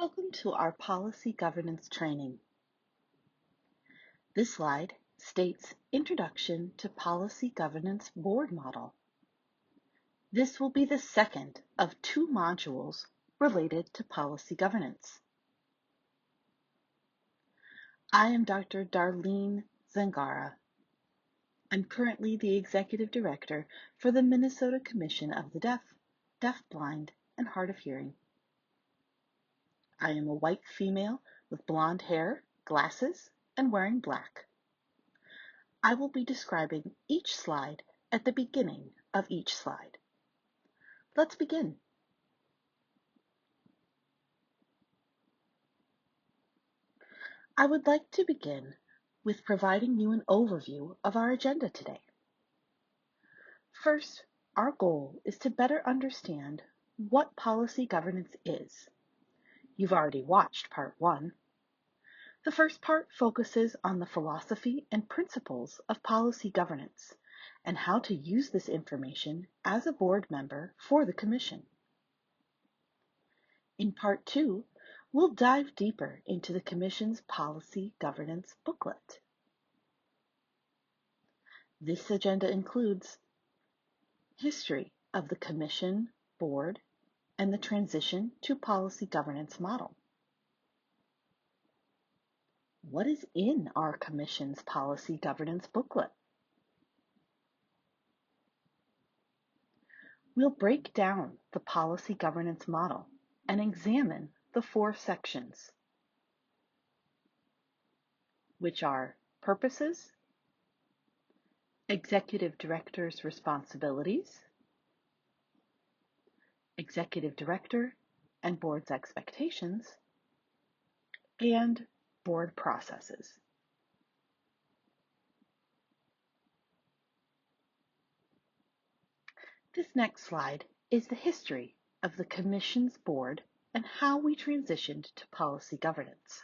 Welcome to our policy governance training. This slide states Introduction to Policy Governance Board Model. This will be the second of two modules related to policy governance. I am Dr. Darlene Zangara. I'm currently the Executive Director for the Minnesota Commission of the Deaf, Deafblind, and Hard of Hearing. I am a white female with blonde hair, glasses, and wearing black. I will be describing each slide at the beginning of each slide. Let's begin. I would like to begin with providing you an overview of our agenda today. First, our goal is to better understand what policy governance is. You've already watched part 1. The first part focuses on the philosophy and principles of policy governance and how to use this information as a board member for the Commission. In part 2, we'll dive deeper into the Commission's policy governance booklet. This agenda includes history of the Commission, Board, and the transition to policy governance model. What is in our Commission's policy governance booklet? We'll break down the policy governance model and examine the 4 sections, which are purposes, Executive Director's responsibilities, Executive Director and Board's expectations, and Board processes. This next slide is the history of the Commission's Board and how we transitioned to policy governance.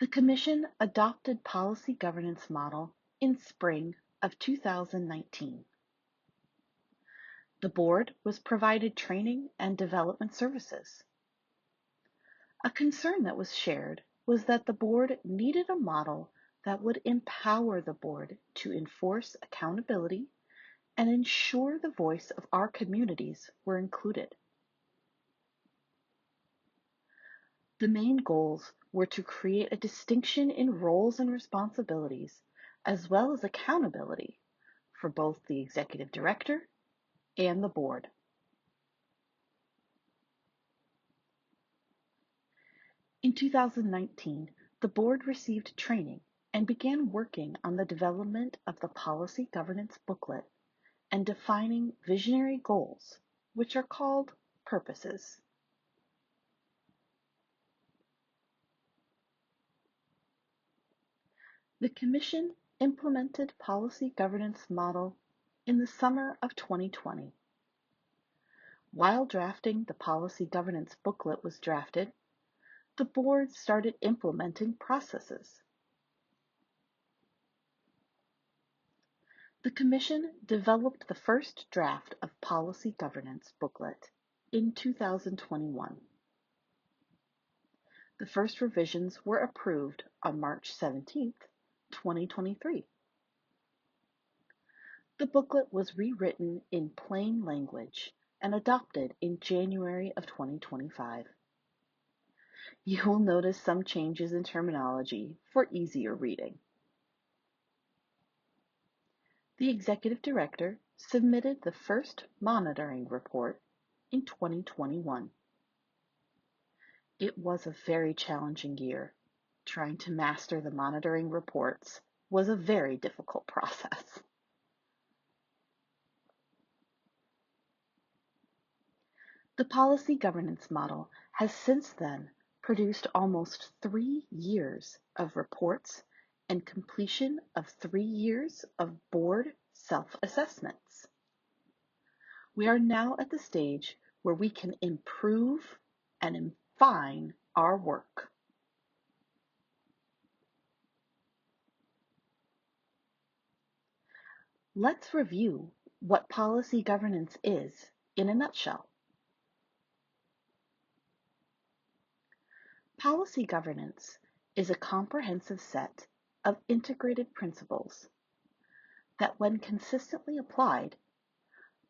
The Commission adopted policy governance model in spring of 2019. The Board was provided training and development services. A concern that was shared was that the Board needed a model that would empower the Board to enforce accountability and ensure the voice of our communities were included. The main goals were to create a distinction in roles and responsibilities, as well as accountability for both the Executive Director and the Board. In 2019, the Board received training and began working on the development of the policy governance booklet and defining visionary goals, which are called purposes. The Commission implemented policy governance model in the summer of 2020. While drafting the policy governance booklet was drafted, the Board started implementing processes. The Commission developed the first draft of policy governance booklet in 2021. The first revisions were approved on March 17, 2023. The booklet was rewritten in plain language and adopted in January of 2025. You will notice some changes in terminology for easier reading. The Executive Director submitted the first monitoring report in 2021. It was a very challenging year. Trying to master the monitoring reports was a very difficult process. The policy governance model has since then produced almost 3 years of reports and completion of 3 years of board self-assessments. We are now at the stage where we can improve and refine our work. Let's review what policy governance is in a nutshell. Policy governance is a comprehensive set of integrated principles that, when consistently applied,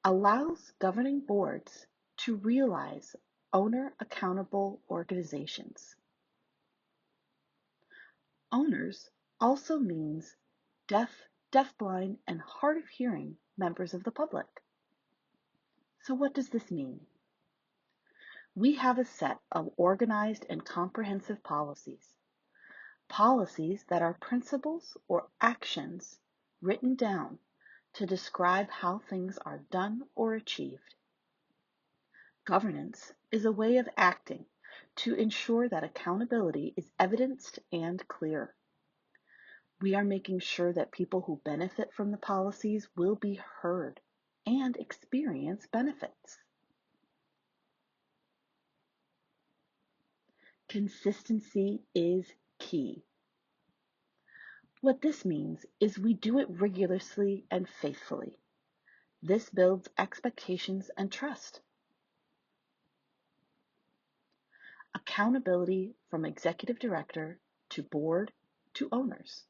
allows governing boards to realize owner-accountable organizations. Owners also means deaf, deafblind, and hard of hearing members of the public. So what does this mean? We have a set of organized and comprehensive policies that are principles or actions written down to describe how things are done or achieved. Governance is a way of acting to ensure that accountability is evidenced and clear. We are making sure that people who benefit from the policies will be heard and experience benefits. Consistency is key. What this means is we do it rigorously and faithfully. This builds expectations and trust. Accountability from executive director to board to owners.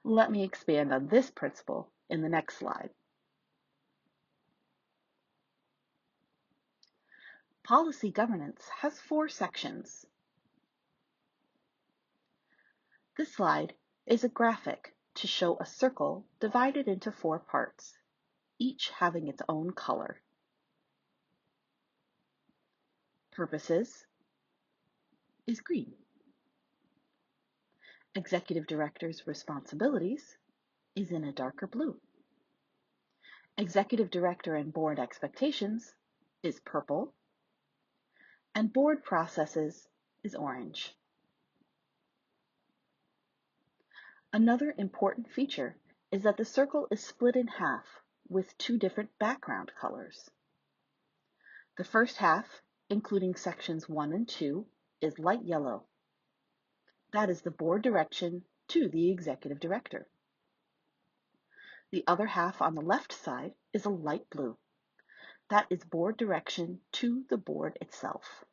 Let me expand on this principle in the next slide. Policy governance has 4 sections. This slide is a graphic to show a circle divided into 4 parts, each having its own color. Purposes is green. Executive Director's responsibilities is in a darker blue. Executive Director and Board expectations is purple, and Board processes is orange. Another important feature is that the circle is split in half with 2 different background colors. The first half, including sections 1 and 2, is light yellow. That is the board direction to the executive director. The other half on the left side is a light blue. That is board direction to the board itself.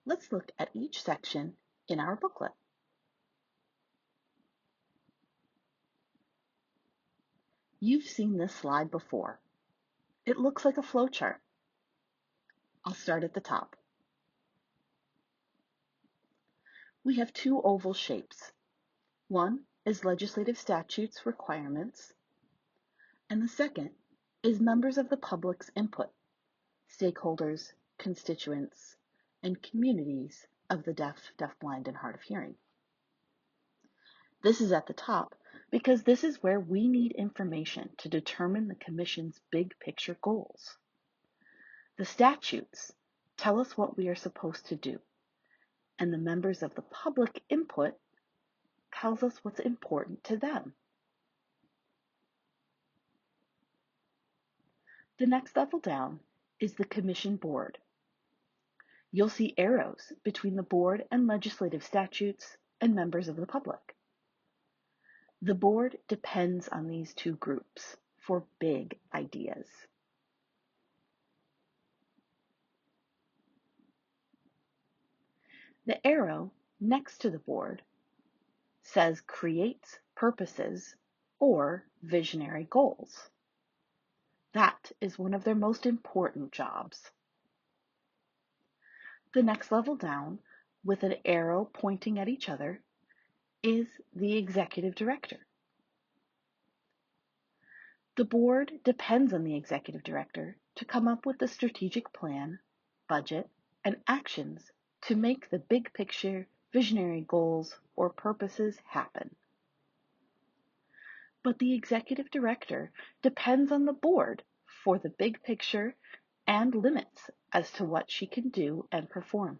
Let's look at each section in our booklet. You've seen this slide before. It looks like a flowchart. I'll start at the top. We have 2 oval shapes. One is legislative statutes requirements, and the second is members of the public's input, stakeholders, constituents, and communities of the deaf, deafblind, and hard of hearing. This is at the top because this is where we need information to determine the Commission's big picture goals. The statutes tell us what we are supposed to do, and the members of the public input tells us what's important to them. The next level down is the Commission Board. You'll see arrows between the board and legislative statutes and members of the public. The board depends on these 2 groups for big ideas. The arrow next to the board says creates purposes or visionary goals. That is one of their most important jobs. The next level down, with an arrow pointing at each other, is the executive director. The board depends on the executive director to come up with the strategic plan, budget, and actions to make the big picture visionary goals or purposes happen. But the executive director depends on the board for the big picture and limits as to what she can do and perform.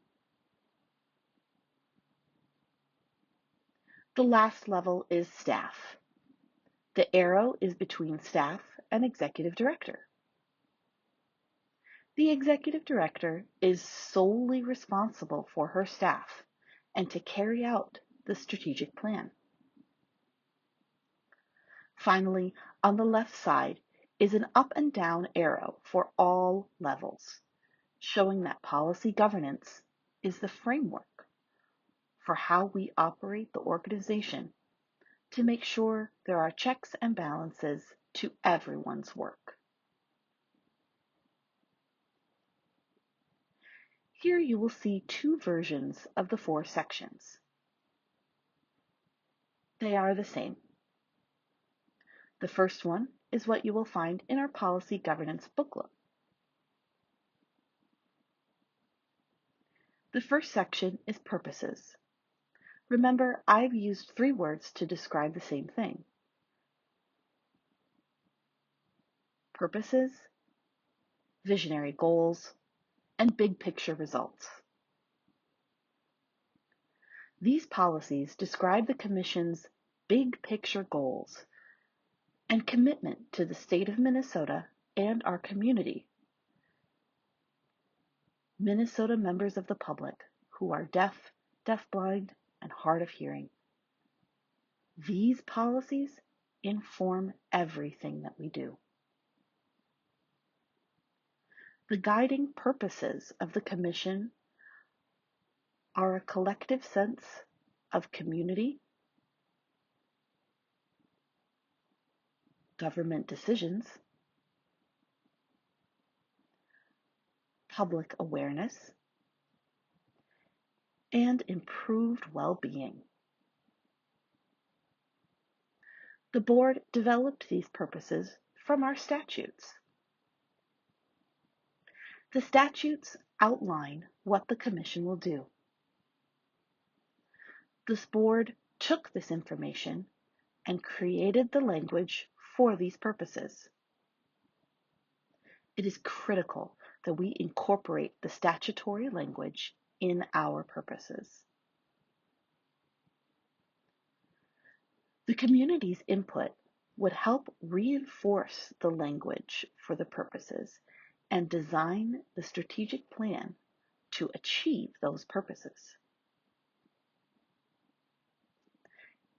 The last level is staff. The arrow is between staff and executive director. The executive director is solely responsible for her staff and to carry out the strategic plan. Finally, on the left side is an up and down arrow for all levels. showing that policy governance is the framework for how we operate the organization to make sure there are checks and balances to everyone's work. Here you will see two versions of the 4 sections. They are the same. The first one is what you will find in our policy governance booklet. The first section is purposes. Remember, I've used 3 words to describe the same thing. Purposes, visionary goals, and big picture results. These policies describe the Commission's big picture goals and commitment to the state of Minnesota and our community. Minnesota members of the public who are deaf, deafblind, and hard of hearing. These policies inform everything that we do. The guiding purposes of the Commission are a collective sense of community, government decisions, public awareness, and improved well-being. The board developed these purposes from our statutes. The statutes outline what the Commission will do. This board took this information and created the language for these purposes. It is critical that we incorporate the statutory language in our purposes. The community's input would help reinforce the language for the purposes and design the strategic plan to achieve those purposes.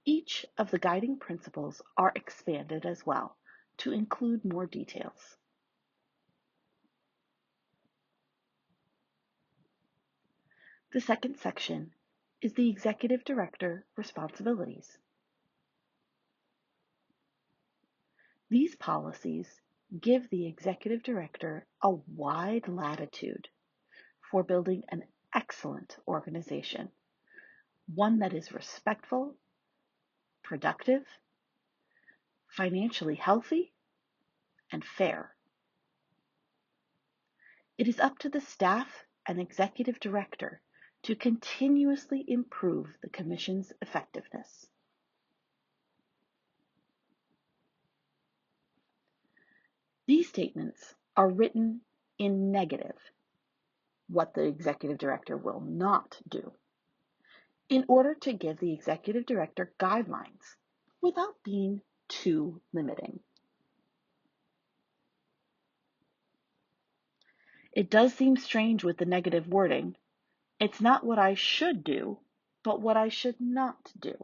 Each of the guiding principles are expanded as well to include more details. The second section is the Executive Director responsibilities. These policies give the Executive Director a wide latitude for building an excellent organization, one that is respectful, productive, financially healthy, and fair. It is up to the staff and Executive Director to continuously improve the Commission's effectiveness. These statements are written in negative, what the Executive Director will not do, in order to give the Executive Director guidelines without being too limiting. It does seem strange with the negative wording. It's not what I should do, but what I should not do.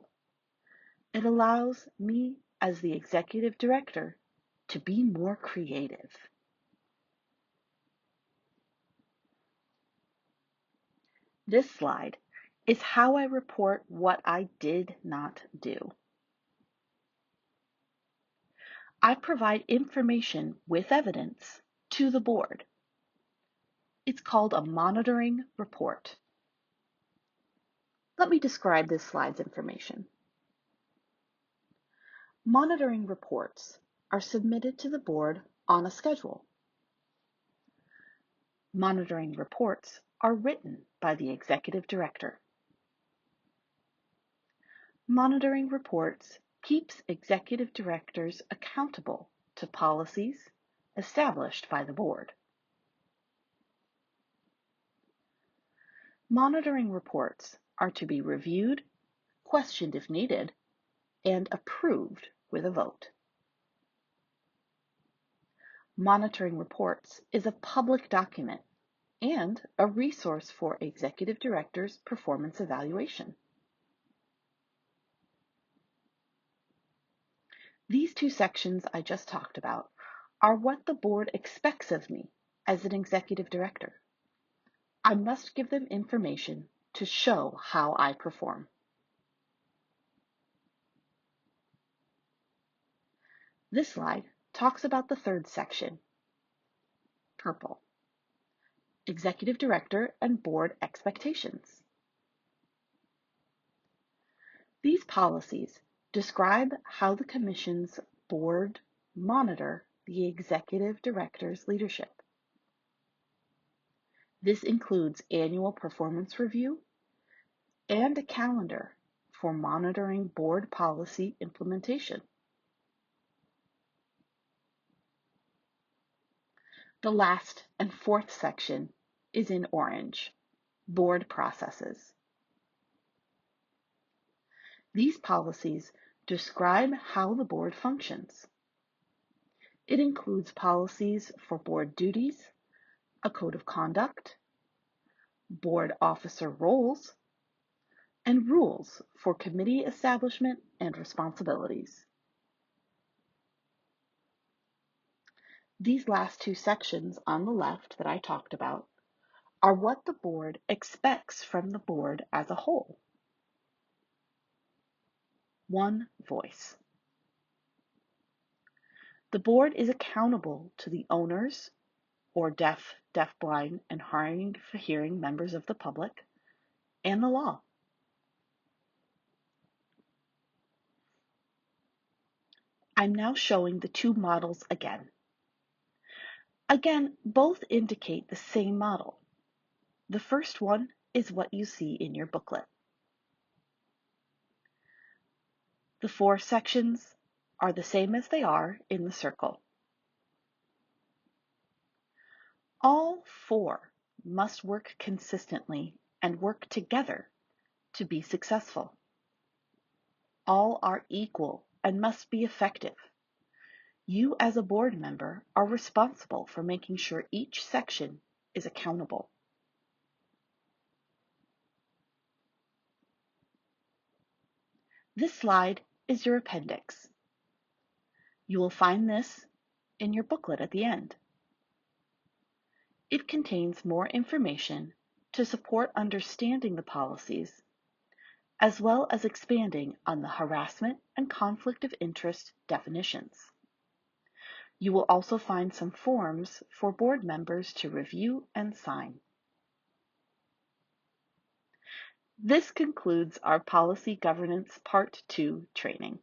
It allows me, as the Executive Director, to be more creative. This slide is how I report what I did not do. I provide information with evidence to the board. It's called a monitoring report. Let me describe this slide's information. Monitoring reports are submitted to the board on a schedule. Monitoring reports are written by the Executive Director. Monitoring reports keeps Executive Directors accountable to policies established by the board. Monitoring reports are to be reviewed, questioned if needed, and approved with a vote. Monitoring reports is a public document and a resource for Executive Directors' performance evaluation. These 2 sections I just talked about are what the board expects of me as an Executive Director. I must give them information to show how I perform. This slide talks about the third section, purple, Executive Director and Board Expectations. These policies describe how the Commission's board monitor the Executive Director's leadership. This includes annual performance review and a calendar for monitoring board policy implementation. The last and fourth section is in orange, board processes. These policies describe how the board functions. It includes policies for board duties, a code of conduct, board officer roles, and rules for committee establishment and responsibilities. These last two sections on the left that I talked about are what the board expects from the board as a whole. One voice. The board is accountable to the owners or deaf, deafblind, and hard of hearing members of the public and the law. I'm now showing the two models again. Again, both indicate the same model. The first one is what you see in your booklet. The four sections are the same as they are in the circle. All four must work consistently and work together to be successful. All are equal and must be effective. You as a board member are responsible for making sure each section is accountable. This slide is your appendix. You will find this in your booklet at the end. It contains more information to support understanding the policies, as well as expanding on the harassment and conflict of interest definitions. You will also find some forms for board members to review and sign. This concludes our Policy Governance Part 2 training.